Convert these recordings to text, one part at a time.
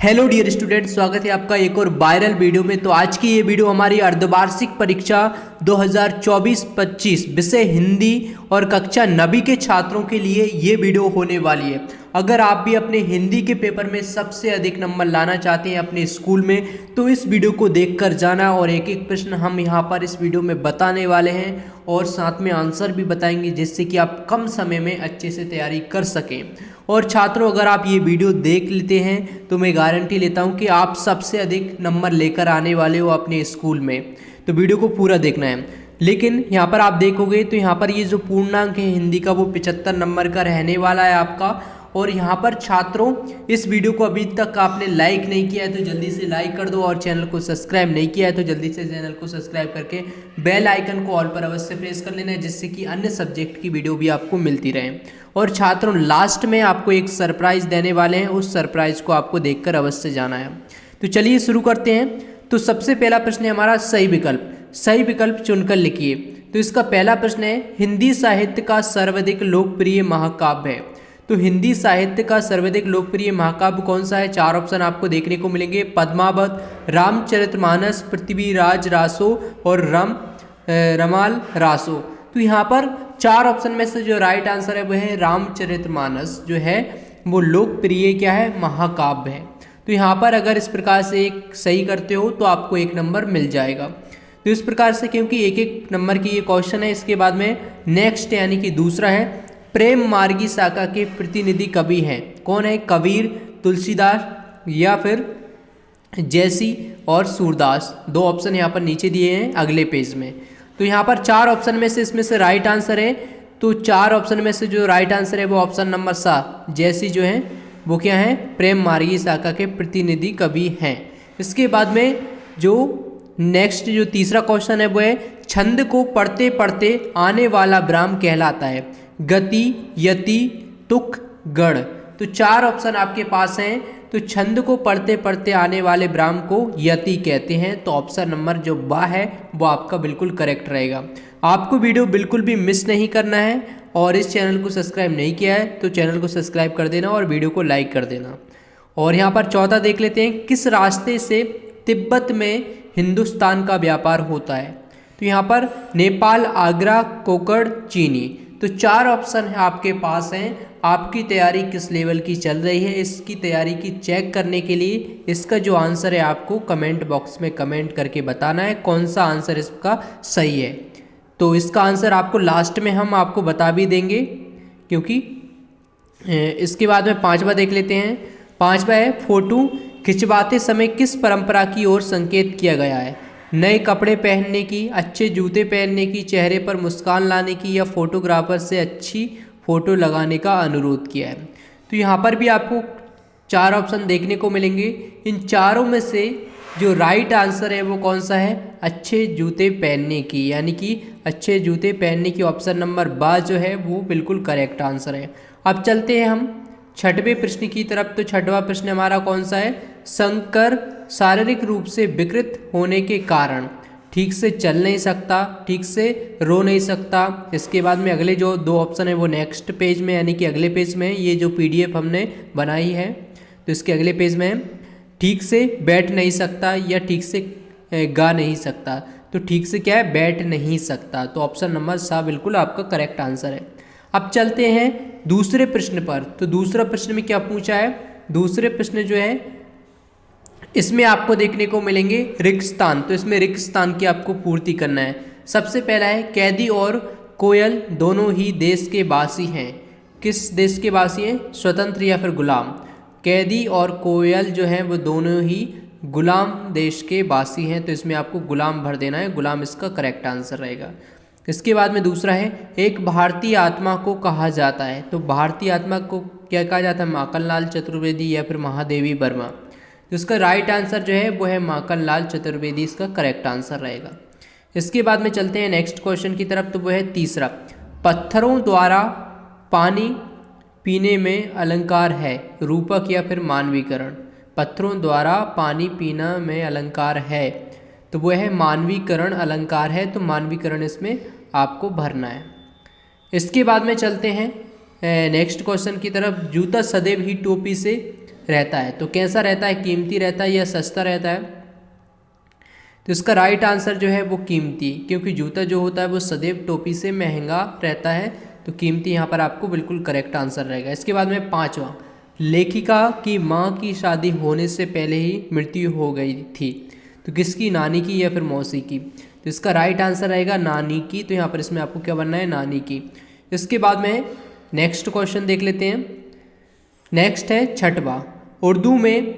Hello dear student, स्वागत है आपका एक और वायरल वीडियो में। तो आज की ये वीडियो हमारी अर्धवार्षिक परीक्षा 2024-25 विषय हिंदी और कक्षा 9वीं के छात्रों के लिए ये वीडियो होने वाली है। अगर आप भी अपने हिंदी के पेपर में सबसे अधिक नंबर लाना चाहते हैं अपने स्कूल में, तो इस वीडियो को देखकर जाना और एक एक प्रश्न हम यहाँ पर इस वीडियो में बताने वाले हैं और साथ में आंसर भी बताएंगे, जिससे कि आप कम समय में अच्छे से तैयारी कर सकें। और छात्रों, अगर आप ये वीडियो देख लेते हैं तो मैं गारंटी लेता हूँ कि आप सबसे अधिक नंबर लेकर आने वाले हो अपने स्कूल में। तो वीडियो को पूरा देखना है। लेकिन यहाँ पर आप देखोगे तो यहाँ पर ये जो पूर्णांक है हिंदी का वो 75 नंबर का रहने वाला है आपका। और यहाँ पर छात्रों, इस वीडियो को अभी तक आपने लाइक नहीं किया है तो जल्दी से लाइक कर दो, और चैनल को सब्सक्राइब नहीं किया है तो जल्दी से चैनल को सब्सक्राइब करके बेल आइकन को ऑल पर अवश्य प्रेस कर लेना है, जिससे कि अन्य सब्जेक्ट की वीडियो भी आपको मिलती रहे। और छात्रों, लास्ट में आपको एक सरप्राइज देने वाले हैं, उस सरप्राइज को आपको देखकर अवश्य जाना है। तो चलिए शुरू करते हैं। तो सबसे पहला प्रश्न है हमारा सही विकल्प चुनकर लिखिए। तो इसका पहला प्रश्न है, हिंदी साहित्य का सर्वाधिक लोकप्रिय महाकाव्य है। तो हिंदी साहित्य का सर्वाधिक लोकप्रिय महाकाव्य कौन सा है? चार ऑप्शन आपको देखने को मिलेंगे: पद्मावत, रामचरितमानस, पृथ्वीराज रासो और रमाल रासो। तो यहाँ पर चार ऑप्शन में से जो राइट आंसर है वो है रामचरितमानस, जो है वो लोकप्रिय क्या है, महाकाव्य है। तो यहाँ पर अगर इस प्रकार से एक सही करते हो तो आपको एक नंबर मिल जाएगा। तो इस प्रकार से, क्योंकि एक एक नंबर की ये क्वेश्चन है, इसके बाद में नेक्स्ट यानी कि दूसरा है, प्रेम मार्गी शाखा के प्रतिनिधि कवि हैं। कौन है? कबीर, तुलसीदास या फिर जैसी और सूरदास। दो ऑप्शन यहाँ पर नीचे दिए हैं अगले पेज में। तो यहाँ पर चार ऑप्शन में से इसमें से राइट आंसर है। तो चार ऑप्शन में से जो राइट आंसर है वो ऑप्शन नंबर सा, जैसी जो है वो क्या है, प्रेम मार्गी शाखा के प्रतिनिधि कवि हैं। इसके बाद में जो नेक्स्ट जो तीसरा क्वेश्चन है वो है, छंद को पढ़ते पढ़ते आने वाला विराम कहलाता है। गति, यति, तुक, गढ़। तो चार ऑप्शन आपके पास हैं। तो छंद को पढ़ते पढ़ते आने वाले विराम को यति कहते हैं। तो ऑप्शन नंबर जो बा है वो आपका बिल्कुल करेक्ट रहेगा। आपको वीडियो बिल्कुल भी मिस नहीं करना है, और इस चैनल को सब्सक्राइब नहीं किया है तो चैनल को सब्सक्राइब कर देना और वीडियो को लाइक कर देना। और यहाँ पर चौथा देख लेते हैं, किस रास्ते से तिब्बत में हिंदुस्तान का व्यापार होता है? तो यहाँ पर नेपाल, आगरा, कोकड़, चीनी। तो चार ऑप्शन है आपके पास हैं। आपकी तैयारी किस लेवल की चल रही है, इसकी तैयारी की चेक करने के लिए इसका जो आंसर है आपको कमेंट बॉक्स में कमेंट करके बताना है कौन सा आंसर इसका सही है। तो इसका आंसर आपको लास्ट में हम आपको बता भी देंगे, क्योंकि इसके बाद में पांचवा देख लेते हैं। पांचवा है, फोटो खिंचवाते समय किस परंपरा की ओर संकेत किया गया है? नए कपड़े पहनने की, अच्छे जूते पहनने की, चेहरे पर मुस्कान लाने की, या फोटोग्राफर से अच्छी फ़ोटो लगाने का अनुरोध किया है। तो यहाँ पर भी आपको चार ऑप्शन देखने को मिलेंगे। इन चारों में से जो राइट आंसर है वो कौन सा है? अच्छे जूते पहनने की, यानी कि अच्छे जूते पहनने की ऑप्शन नंबर बा जो है वो बिल्कुल करेक्ट आंसर है। अब चलते हैं हम छठवें प्रश्न की तरफ। तो छठवां प्रश्न हमारा कौन सा है? शंकर शारीरिक रूप से विकृत होने के कारण ठीक से चल नहीं सकता, ठीक से रो नहीं सकता। इसके बाद में अगले जो दो ऑप्शन है वो नेक्स्ट पेज में, यानी कि अगले पेज में, ये जो PDF हमने बनाई है तो इसके अगले पेज में, ठीक से बैठ नहीं सकता या ठीक से गा नहीं सकता। तो ठीक से क्या है? बैठ नहीं सकता। तो ऑप्शन नंबर सा बिल्कुल आपका करेक्ट आंसर है। अब चलते हैं दूसरे प्रश्न पर। तो दूसरा प्रश्न में क्या पूछा है? दूसरे प्रश्न जो है इसमें आपको देखने को मिलेंगे रिक्त स्थान। तो इसमें रिक्त स्थान की आपको पूर्ति करना है। सबसे पहला है, कैदी और कोयल दोनों ही देश के वासी हैं। किस देश के वासी हैं? स्वतंत्र या फिर गुलाम? कैदी और कोयल जो है वो दोनों ही गुलाम देश के वासी हैं। तो इसमें आपको गुलाम भर देना है, गुलाम इसका करेक्ट आंसर रहेगा। इसके बाद में दूसरा है, एक भारतीय आत्मा को कहा जाता है। तो भारतीय आत्मा को क्या कहा जाता है? माखनलाल चतुर्वेदी या फिर महादेवी वर्मा। तो इसका राइट आंसर जो है वो है माखनलाल चतुर्वेदी, इसका करेक्ट आंसर रहेगा। इसके बाद में चलते हैं नेक्स्ट क्वेश्चन की तरफ। तो वो है तीसरा, पत्थरों द्वारा पानी पीने में अलंकार है, रूपक या फिर मानवीकरण? पत्थरों द्वारा पानी पीना में अलंकार है तो वो है मानवीकरण अलंकार है। तो मानवीकरण इसमें आपको भरना है। इसके बाद में चलते हैं नेक्स्ट क्वेश्चन की तरफ। जूता सदैव ही टोपी से रहता है। तो कैसा रहता है, कीमती रहता है या सस्ता रहता है? तो इसका राइट आंसर जो है वो कीमती, क्योंकि जूता जो होता है वो सदैव टोपी से महंगा रहता है। तो कीमती यहाँ पर आपको बिल्कुल करेक्ट आंसर रहेगा। इसके बाद में 5वां, लेखिका की माँ की शादी होने से पहले ही मृत्यु हो गई थी। तो किसकी, नानी की या फिर मौसी की? तो इसका राइट आंसर रहेगा नानी की। तो यहाँ पर इसमें आपको क्या बनना है, नानी की। इसके बाद में नेक्स्ट क्वेश्चन देख लेते हैं। नेक्स्ट है 6वां, उर्दू में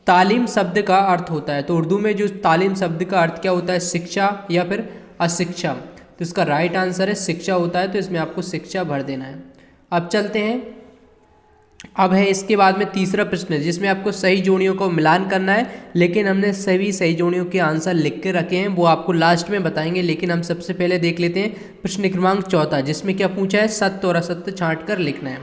तालीम शब्द का अर्थ होता है। तो उर्दू में जो तालीम शब्द का अर्थ क्या होता है, शिक्षा या फिर अशिक्षा? तो इसका राइट आंसर है शिक्षा होता है। तो इसमें आपको शिक्षा भर देना है। अब चलते हैं, अब है इसके बाद में तीसरा प्रश्न जिसमें आपको सही जोड़ियों को मिलान करना है, लेकिन हमने सभी सही जोड़ियों के आंसर लिख के रखे हैं, वो आपको लास्ट में बताएंगे। लेकिन हम सबसे पहले देख लेते हैं प्रश्न क्रमांक 4 जिसमें क्या पूछा है, सत्य और असत्य छांट कर लिखना है।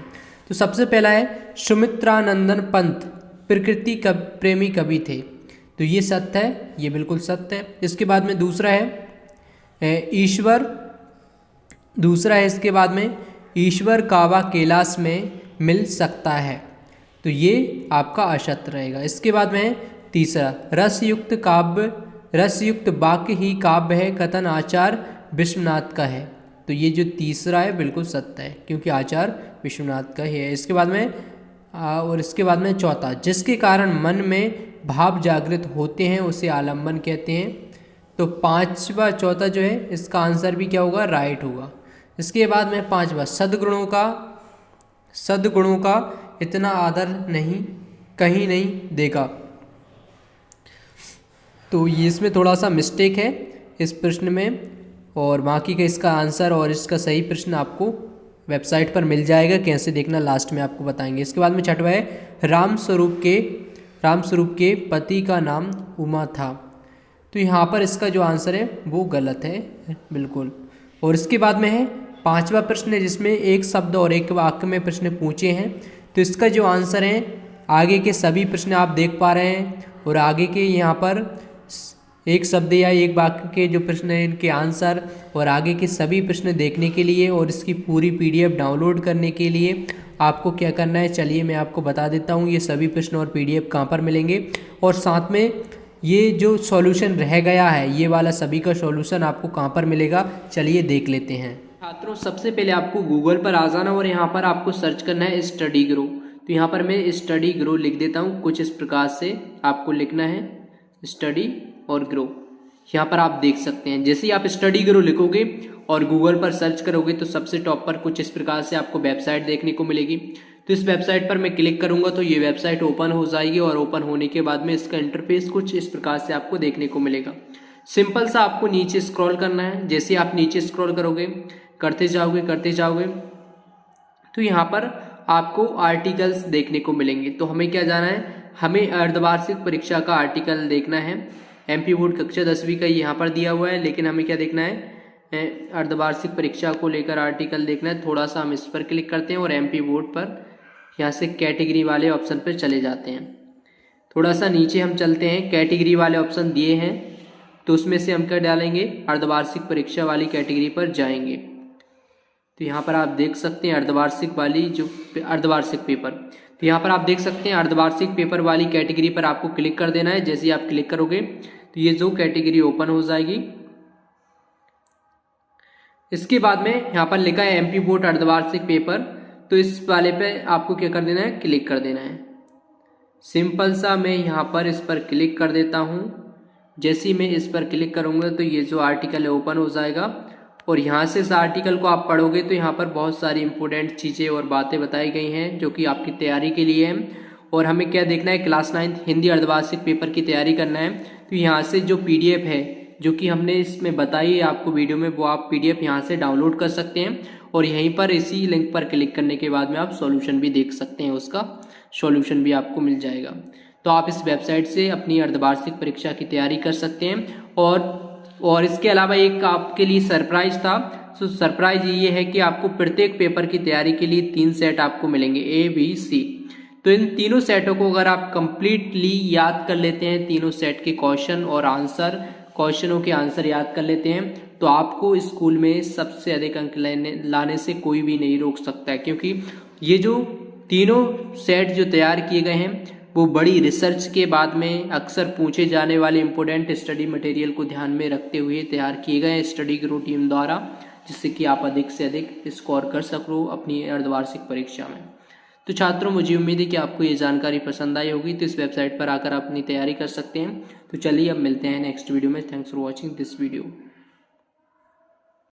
तो सबसे पहला है सुमित्रानंदन पंत प्रकृति प्रेमी कवि थे। तो ये सत्य है, ये बिल्कुल सत्य है। इसके बाद में दूसरा है ईश्वर, दूसरा है इसके बाद में ईश्वर कावा कैलाश में मिल सकता है। तो ये आपका असत्य रहेगा। इसके बाद में तीसरा, रसयुक्त काव्य, रसयुक्त वाक्य ही काव्य है, कथन आचार्य विश्वनाथ का है। तो ये जो तीसरा है बिल्कुल सत्य है, क्योंकि आचार्य विश्वनाथ का ही है। इसके बाद में और इसके बाद में चौथा, जिसके कारण मन में भाव जागृत होते हैं उसे आलम्बन कहते हैं। तो 5वां चौथा जो है इसका आंसर भी क्या होगा, राइट होगा। इसके बाद में 5वां, सद्गुणों का इतना आदर नहीं कहीं नहीं देगा। तो ये इसमें थोड़ा सा मिस्टेक है इस प्रश्न में, और बाकी का इसका आंसर और इसका सही प्रश्न आपको वेबसाइट पर मिल जाएगा, कैसे देखना लास्ट में आपको बताएंगे। इसके बाद में 6वां है रामस्वरूप के पति का नाम उमा था। तो यहाँ पर इसका जो आंसर है वो गलत है बिल्कुल। और इसके बाद में है 5वां प्रश्न है जिसमें एक शब्द और एक वाक्य में प्रश्न पूछे हैं। तो इसका जो आंसर है, आगे के सभी प्रश्न आप देख पा रहे हैं, और आगे के यहाँ पर एक शब्द या एक वाक्य के जो प्रश्न हैं इनके आंसर और आगे के सभी प्रश्न देखने के लिए और इसकी पूरी PDF डाउनलोड करने के लिए आपको क्या करना है, चलिए मैं आपको बता देता हूँ ये सभी प्रश्न और PDF कहाँ पर मिलेंगे। और साथ में ये जो सॉल्यूशन रह गया है ये वाला सभी का सॉल्यूशन आपको कहाँ पर मिलेगा, चलिए देख लेते हैं। छात्रों, सबसे पहले आपको गूगल पर आ जाना और यहाँ पर आपको सर्च करना है स्टडी ग्रो। तो यहाँ पर मैं स्टडी ग्रो लिख देता हूँ। कुछ इस प्रकार से आपको लिखना है, स्टडी और ग्रो। यहाँ पर आप देख सकते हैं, जैसे ही आप स्टडी ग्रो लिखोगे और गूगल पर सर्च करोगे तो सबसे टॉप पर कुछ इस प्रकार से आपको वेबसाइट देखने को मिलेगी। तो इस वेबसाइट पर मैं क्लिक करूंगा तो ये वेबसाइट ओपन हो जाएगी, और ओपन होने के बाद में इसका इंटरफेस कुछ इस प्रकार से आपको देखने को मिलेगा। सिंपल सा आपको नीचे स्क्रॉल करना है। जैसे आप नीचे स्क्रॉल करोगे, करते जाओगे तो यहाँ पर आपको आर्टिकल्स देखने को मिलेंगे। तो हमें क्या जाना है, हमें अर्धवार्षिक परीक्षा का आर्टिकल देखना है। MP बोर्ड कक्षा 10वीं का यहाँ पर दिया हुआ है, लेकिन हमें क्या देखना है, अर्धवार्षिक परीक्षा को लेकर आर्टिकल देखना है। थोड़ा सा हम इस पर क्लिक करते हैं और MP बोर्ड पर यहाँ से कैटेगरी वाले ऑप्शन पर चले जाते हैं। थोड़ा सा नीचे हम चलते हैं, कैटेगरी वाले ऑप्शन दिए हैं तो उसमें से हम क्या डालेंगे, अर्धवार्षिक परीक्षा वाली कैटेगरी पर जाएंगे। तो यहाँ पर आप देख सकते हैं अर्धवार्षिक वाली जो अर्धवार्षिक पेपर, तो यहाँ पर आप देख सकते हैं अर्धवार्षिक पेपर वाली कैटेगरी पर आपको क्लिक कर देना है। जैसे ही आप क्लिक करोगे तो ये जो कैटेगरी ओपन हो जाएगी। इसके बाद में यहाँ पर लिखा है MP बोर्ड अर्धवार्षिक पेपर, तो इस वाले पे आपको क्या कर देना है, क्लिक कर देना है। सिंपल सा मैं यहाँ पर इस पर क्लिक कर देता हूँ। जैसे ही मैं इस पर क्लिक करूँगा तो ये जो आर्टिकल है ओपन हो जाएगा, और यहाँ से इस आर्टिकल को आप पढ़ोगे तो यहाँ पर बहुत सारी इंपॉर्टेंट चीज़ें और बातें बताई गई हैं जो कि आपकी तैयारी के लिए है। और हमें क्या देखना है, क्लास 9 हिंदी अर्धवार्षिक पेपर की तैयारी करना है। तो यहाँ से जो PDF है जो कि हमने इसमें बताई है आपको वीडियो में, वो आप PDF यहाँ से डाउनलोड कर सकते हैं, और यहीं पर इसी लिंक पर क्लिक करने के बाद में आप सॉल्यूशन भी देख सकते हैं, उसका सॉल्यूशन भी आपको मिल जाएगा। तो आप इस वेबसाइट से अपनी अर्धवार्षिक परीक्षा की तैयारी कर सकते हैं। और इसके अलावा एक आपके लिए सरप्राइज था। तो सरप्राइज ये है कि आपको प्रत्येक पेपर की तैयारी के लिए 3 सेट आपको मिलेंगे, A, B, C। तो इन तीनों सेटों को अगर आप कंप्लीटली याद कर लेते हैं, तीनों सेट के क्वेश्चनों के आंसर याद कर लेते हैं, तो आपको स्कूल में सबसे अधिक अंक लाने से कोई भी नहीं रोक सकता है। क्योंकि ये जो तीनों सेट जो तैयार किए गए हैं वो बड़ी रिसर्च के बाद में अक्सर पूछे जाने वाले इंपॉर्टेंट स्टडी मटेरियल को ध्यान में रखते हुए तैयार किए गए स्टडी ग्रुप टीम द्वारा, जिससे कि आप अधिक से अधिक स्कोर कर सको अपनी अर्धवार्षिक परीक्षा में। तो छात्रों, मुझे उम्मीद है कि आपको ये जानकारी पसंद आई होगी, तो इस वेबसाइट पर आकर आप अपनी तैयारी कर सकते हैं। तो चलिए अब मिलते हैं नेक्स्ट वीडियो में। Thanks for watching this video.